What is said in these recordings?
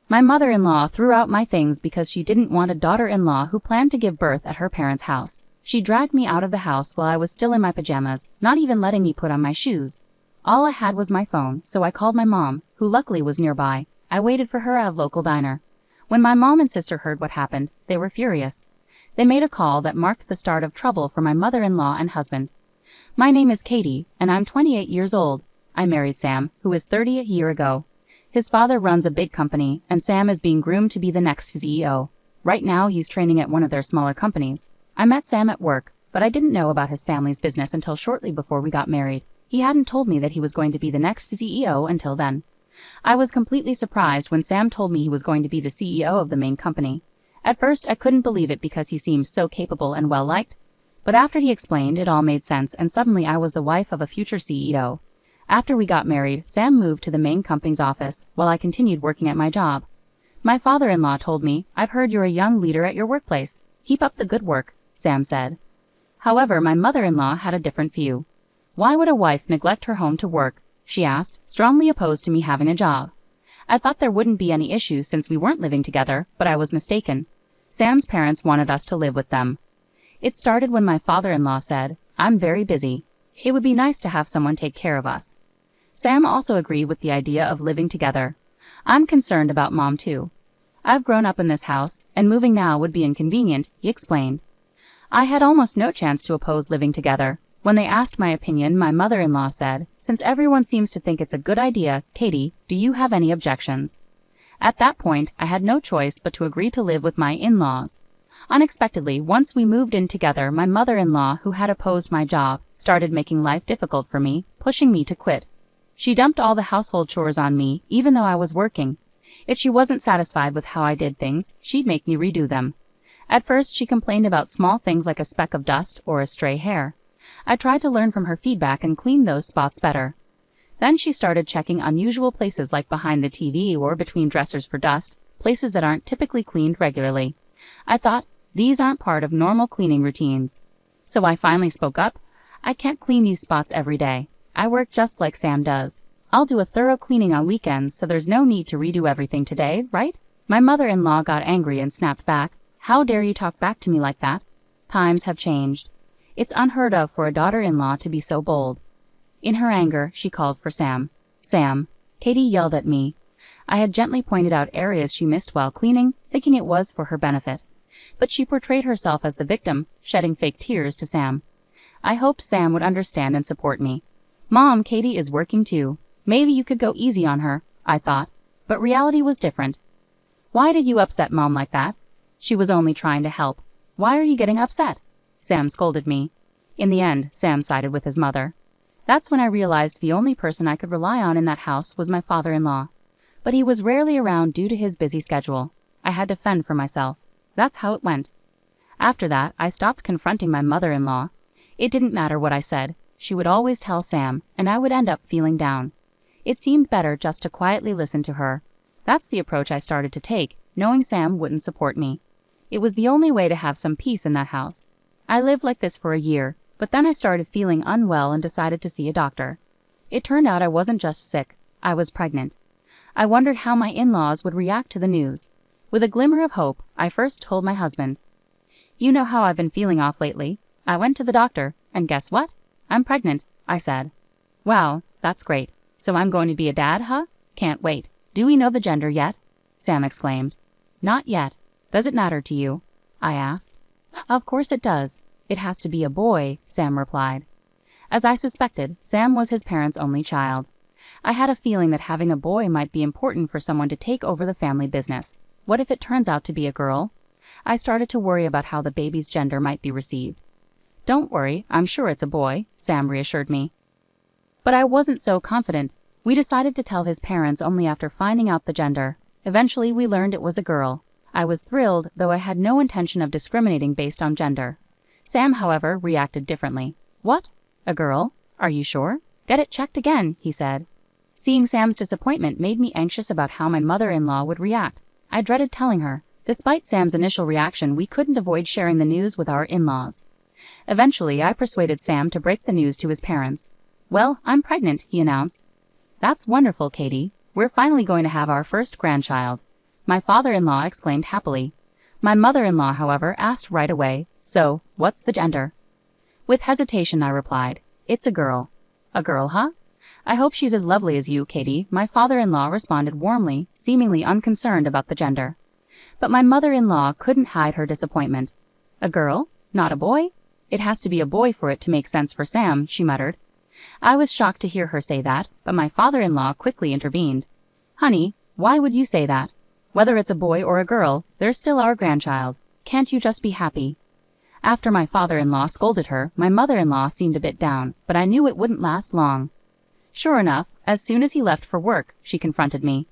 My mother-in-law threw out my things because she didn't want a daughter-in-law who planned to give birth at her parents' house. She dragged me out of the house while I was still in my pajamas, not even letting me put on my shoes. All I had was my phone, so I called my mom, who luckily was nearby. I waited for her at a local diner. When my mom and sister heard what happened, they were furious. They made a call that marked the start of trouble for my mother-in-law and husband. My name is Katie, and I'm 28 years old. I married Sam, who is 30 a year ago. His father runs a big company, and Sam is being groomed to be the next CEO. Right now, he's training at one of their smaller companies. I met Sam at work, but I didn't know about his family's business until shortly before we got married. He hadn't told me that he was going to be the next CEO until then. I was completely surprised when Sam told me he was going to be the CEO of the main company. At first, I couldn't believe it because he seemed so capable and well-liked. But after he explained, it all made sense, and suddenly I was the wife of a future CEO. After we got married, Sam moved to the main company's office, while I continued working at my job. My father-in-law told me, "I've heard you're a young leader at your workplace. Keep up the good work," Sam said. However, my mother-in-law had a different view. "Why would a wife neglect her home to work?" she asked, strongly opposed to me having a job. I thought there wouldn't be any issues since we weren't living together, but I was mistaken. Sam's parents wanted us to live with them. It started when my father-in-law said, "I'm very busy. It would be nice to have someone take care of us." Sam also agreed with the idea of living together. "I'm concerned about Mom too. I've grown up in this house, and moving now would be inconvenient," he explained. I had almost no chance to oppose living together. When they asked my opinion, my mother-in-law said, "Since everyone seems to think it's a good idea, Katie, do you have any objections?" At that point, I had no choice but to agree to live with my in-laws. Unexpectedly, once we moved in together, my mother-in-law, who had opposed my job, started making life difficult for me, pushing me to quit. She dumped all the household chores on me, even though I was working. If she wasn't satisfied with how I did things, she'd make me redo them. At first, she complained about small things like a speck of dust or a stray hair. I tried to learn from her feedback and clean those spots better. Then she started checking unusual places like behind the TV or between dressers for dust, places that aren't typically cleaned regularly. I thought, these aren't part of normal cleaning routines. So I finally spoke up. "I can't clean these spots every day. I work just like Sam does. I'll do a thorough cleaning on weekends, so there's no need to redo everything today, right?" My mother-in-law got angry and snapped back. "How dare you talk back to me like that? Times have changed. It's unheard of for a daughter-in-law to be so bold." In her anger, she called for Sam. "Sam," Katie yelled at me. I had gently pointed out areas she missed while cleaning, thinking it was for her benefit. But she portrayed herself as the victim, shedding fake tears to Sam. I hoped Sam would understand and support me. "Mom, Katie is working too. Maybe you could go easy on her," I thought. But reality was different. "Why did you upset Mom like that? She was only trying to help. Why are you getting upset?" Sam scolded me. In the end, Sam sided with his mother. That's when I realized the only person I could rely on in that house was my father-in-law. But he was rarely around due to his busy schedule. I had to fend for myself. That's how it went. After that, I stopped confronting my mother-in-law. It didn't matter what I said. She would always tell Sam, and I would end up feeling down. It seemed better just to quietly listen to her. That's the approach I started to take, knowing Sam wouldn't support me. It was the only way to have some peace in that house. I lived like this for a year, but then I started feeling unwell and decided to see a doctor. It turned out I wasn't just sick, I was pregnant. I wondered how my in-laws would react to the news. With a glimmer of hope, I first told my husband. "You know how I've been feeling off lately. I went to the doctor, and guess what? I'm pregnant," I said. "Wow, that's great. So I'm going to be a dad, huh? Can't wait. Do we know the gender yet?" Sam exclaimed. "Not yet. Does it matter to you?" I asked. "Of course it does. It has to be a boy," Sam replied. As I suspected, Sam was his parents' only child. I had a feeling that having a boy might be important for someone to take over the family business. What if it turns out to be a girl? I started to worry about how the baby's gender might be received. "Don't worry, I'm sure it's a boy," Sam reassured me. But I wasn't so confident. We decided to tell his parents only after finding out the gender. Eventually, we learned it was a girl. I was thrilled, though I had no intention of discriminating based on gender. Sam, however, reacted differently. "What? A girl? Are you sure? Get it checked again," he said. Seeing Sam's disappointment made me anxious about how my mother-in-law would react. I dreaded telling her. Despite Sam's initial reaction, we couldn't avoid sharing the news with our in-laws. Eventually, I persuaded Sam to break the news to his parents. "Well, I'm pregnant," he announced. "That's wonderful, Katie. We're finally going to have our first grandchild." my father-in-law exclaimed happily. My mother-in-law, however, asked right away, "So, what's the gender?" With hesitation I replied, "It's a girl." "A girl, huh? I hope she's as lovely as you, Katie," my father-in-law responded warmly, seemingly unconcerned about the gender. But my mother-in-law couldn't hide her disappointment. "A girl? Not a boy? It has to be a boy for it to make sense for Sam," she muttered. I was shocked to hear her say that, but my father-in-law quickly intervened. "Honey, why would you say that? Whether it's a boy or a girl, they're still our grandchild. Can't you just be happy?" After my father-in-law scolded her, my mother-in-law seemed a bit down, but I knew it wouldn't last long. Sure enough, as soon as he left for work, she confronted me.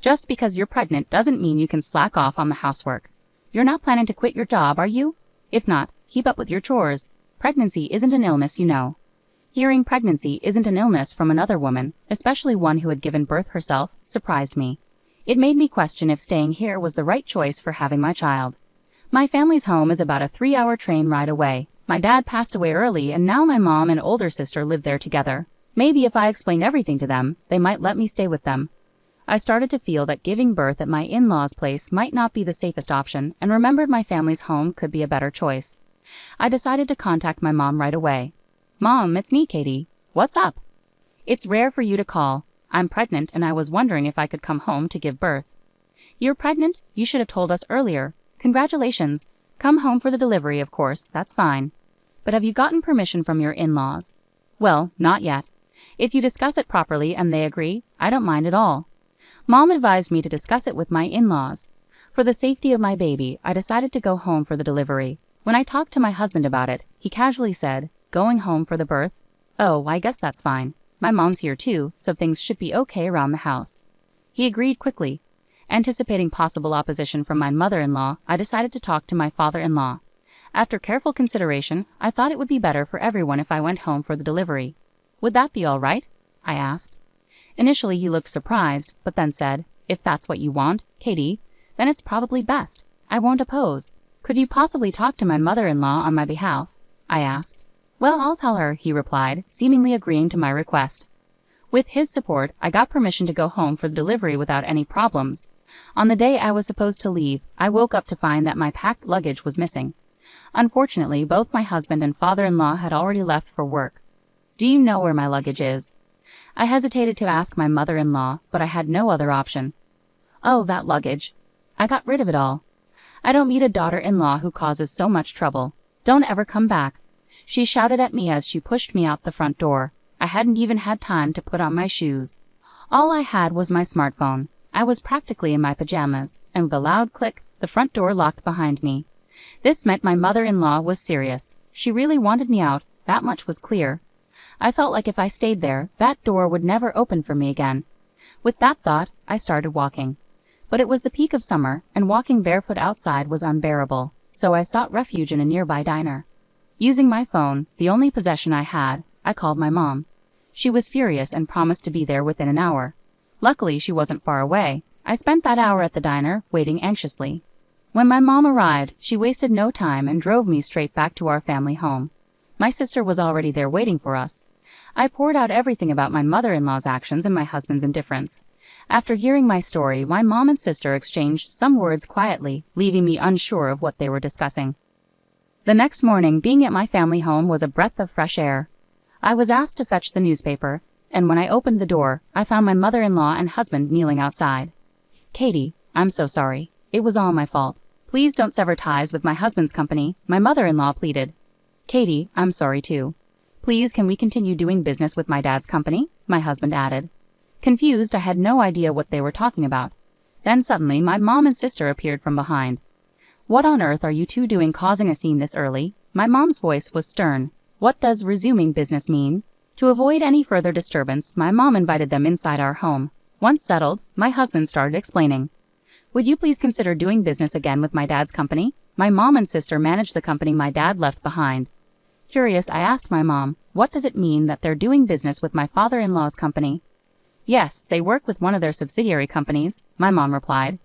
"Just because you're pregnant doesn't mean you can slack off on the housework. You're not planning to quit your job, are you? If not, keep up with your chores. Pregnancy isn't an illness, you know." Hearing pregnancy isn't an illness from another woman, especially one who had given birth herself, surprised me. It made me question if staying here was the right choice for having my child. My family's home is about a 3-hour train ride away. My dad passed away early and now my mom and older sister live there together. Maybe if I explain everything to them, they might let me stay with them. I started to feel that giving birth at my in-laws' place might not be the safest option and remembered my family's home could be a better choice. I decided to contact my mom right away. "Mom, it's me, Katie. What's up?" "It's rare for you to call. I'm pregnant and I was wondering if I could come home to give birth." "You're pregnant? You should have told us earlier. Congratulations. Come home for the delivery, of course, that's fine. But have you gotten permission from your in-laws?" "Well, not yet. If you discuss it properly and they agree, I don't mind at all." Mom advised me to discuss it with my in-laws. For the safety of my baby, I decided to go home for the delivery. When I talked to my husband about it, he casually said, "Going home for the birth? Oh, I guess that's fine. My mom's here too, so things should be okay around the house." He agreed quickly. Anticipating possible opposition from my mother-in-law, I decided to talk to my father-in-law. After careful consideration, I thought it would be better for everyone if I went home for the delivery. "Would that be all right?" I asked. Initially he looked surprised, but then said, "If that's what you want, Katie, then it's probably best. I won't oppose. Could you possibly talk to my mother-in-law on my behalf?" I asked. "Well, I'll tell her," he replied, seemingly agreeing to my request. With his support, I got permission to go home for the delivery without any problems. On the day I was supposed to leave, I woke up to find that my packed luggage was missing. Unfortunately, both my husband and father-in-law had already left for work. "Do you know where my luggage is?" I hesitated to ask my mother-in-law, but I had no other option. "Oh, that luggage. I got rid of it all. I don't need a daughter-in-law who causes so much trouble. Don't ever come back," she shouted at me as she pushed me out the front door. I hadn't even had time to put on my shoes. All I had was my smartphone. I was practically in my pajamas, and with a loud click, the front door locked behind me. This meant my mother-in-law was serious. She really wanted me out, that much was clear. I felt like if I stayed there, that door would never open for me again. With that thought, I started walking. But it was the peak of summer, and walking barefoot outside was unbearable, so I sought refuge in a nearby diner. Using my phone, the only possession I had, I called my mom. She was furious and promised to be there within an hour. Luckily, she wasn't far away. I spent that hour at the diner, waiting anxiously. When my mom arrived, she wasted no time and drove me straight back to our family home. My sister was already there waiting for us. I poured out everything about my mother-in-law's actions and my husband's indifference. After hearing my story, my mom and sister exchanged some words quietly, leaving me unsure of what they were discussing. The next morning, being at my family home was a breath of fresh air. I was asked to fetch the newspaper, and when I opened the door, I found my mother-in-law and husband kneeling outside. "Katie, I'm so sorry. It was all my fault. Please don't sever ties with my husband's company," my mother-in-law pleaded. "Katie, I'm sorry too. Please, can we continue doing business with my dad's company?" my husband added. Confused, I had no idea what they were talking about. Then suddenly, my mom and sister appeared from behind. "What on earth are you two doing causing a scene this early?" My mom's voice was stern. "What does resuming business mean?" To avoid any further disturbance, my mom invited them inside our home. Once settled, my husband started explaining. "Would you please consider doing business again with my dad's company? My mom and sister manage the company my dad left behind." Curious, I asked my mom, "What does it mean that they're doing business with my father-in-law's company?" "Yes, they work with one of their subsidiary companies," my mom replied.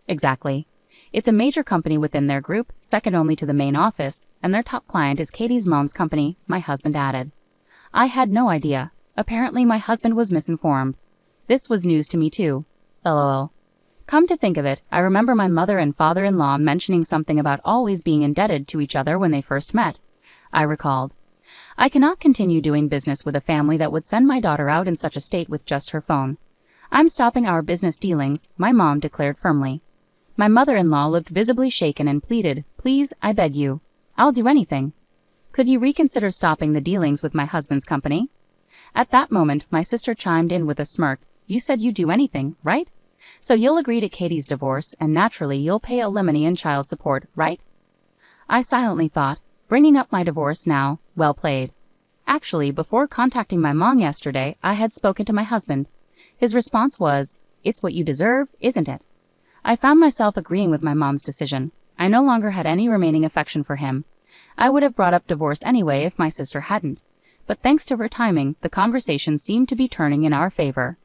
"Exactly. It's a major company within their group, second only to the main office, and their top client is Katie's mom's company," my husband added. I had no idea. Apparently my husband was misinformed. This was news to me too. LOL. Come to think of it, I remember my mother and father-in-law mentioning something about always being indebted to each other when they first met. I recalled. I cannot continue doing business with a family that would send my daughter out in such a state with just her phone. I'm stopping our business dealings, my mom declared firmly. My mother-in-law looked visibly shaken and pleaded, please, I beg you. I'll do anything. Could you reconsider stopping the dealings with my husband's company? At that moment, my sister chimed in with a smirk. You said you'd do anything, right? So you'll agree to Katie's divorce, and naturally you'll pay alimony and child support, right? I silently thought, bringing up my divorce now, well played. Actually, before contacting my mom yesterday, I had spoken to my husband. His response was, it's what you deserve, isn't it? I found myself agreeing with my mom's decision. I no longer had any remaining affection for him. I would have brought up divorce anyway if my sister hadn't. But thanks to her timing, the conversation seemed to be turning in our favor.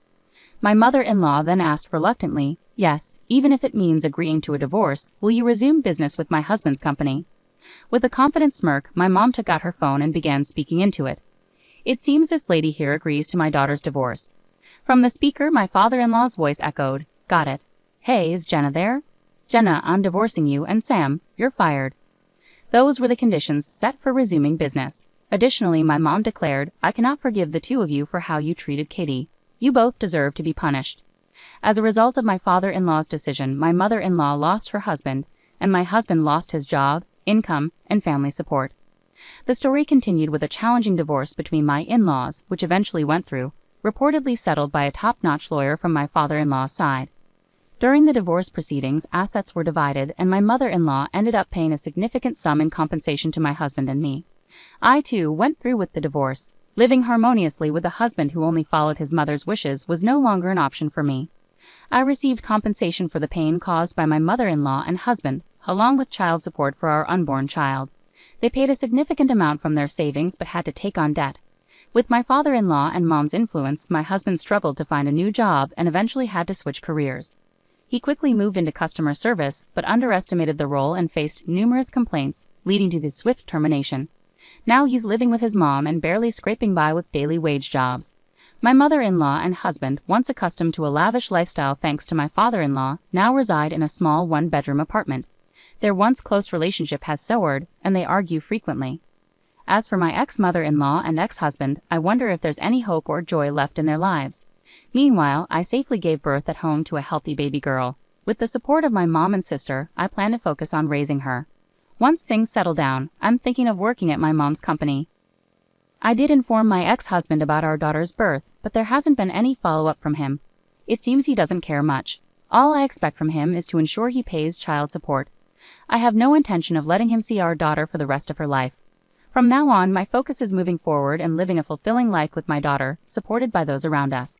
My mother-in-law then asked reluctantly, yes, even if it means agreeing to a divorce, will you resume business with my husband's company? With a confident smirk, my mom took out her phone and began speaking into it. It seems this lady here agrees to my daughter's divorce. From the speaker, my father-in-law's voice echoed, got it. Hey, is Jenna there? Jenna, I'm divorcing you, and Sam, you're fired. Those were the conditions set for resuming business. Additionally, my mom declared, I cannot forgive the two of you for how you treated Katie. You both deserve to be punished. As a result of my father-in-law's decision, my mother-in-law lost her husband, and my husband lost his job, income, and family support. The story continued with a challenging divorce between my in-laws, which eventually went through, reportedly settled by a top-notch lawyer from my father-in-law's side. During the divorce proceedings, assets were divided, and my mother-in-law ended up paying a significant sum in compensation to my husband and me. I, too, went through with the divorce. Living harmoniously with a husband who only followed his mother's wishes was no longer an option for me. I received compensation for the pain caused by my mother-in-law and husband, along with child support for our unborn child. They paid a significant amount from their savings but had to take on debt. With my father-in-law and mom's influence, my husband struggled to find a new job and eventually had to switch careers. He quickly moved into customer service, but underestimated the role and faced numerous complaints, leading to his swift termination. Now he's living with his mom and barely scraping by with daily wage jobs. My mother-in-law and husband, once accustomed to a lavish lifestyle thanks to my father-in-law, now reside in a small one-bedroom apartment. Their once close relationship has soured, and they argue frequently. As for my ex-mother-in-law and ex-husband, I wonder if there's any hope or joy left in their lives. Meanwhile, I safely gave birth at home to a healthy baby girl. With the support of my mom and sister, I plan to focus on raising her. Once things settle down, I'm thinking of working at my mom's company. I did inform my ex-husband about our daughter's birth, but there hasn't been any follow-up from him. It seems he doesn't care much. All I expect from him is to ensure he pays child support. I have no intention of letting him see our daughter for the rest of her life. From now on, my focus is moving forward and living a fulfilling life with my daughter, supported by those around us.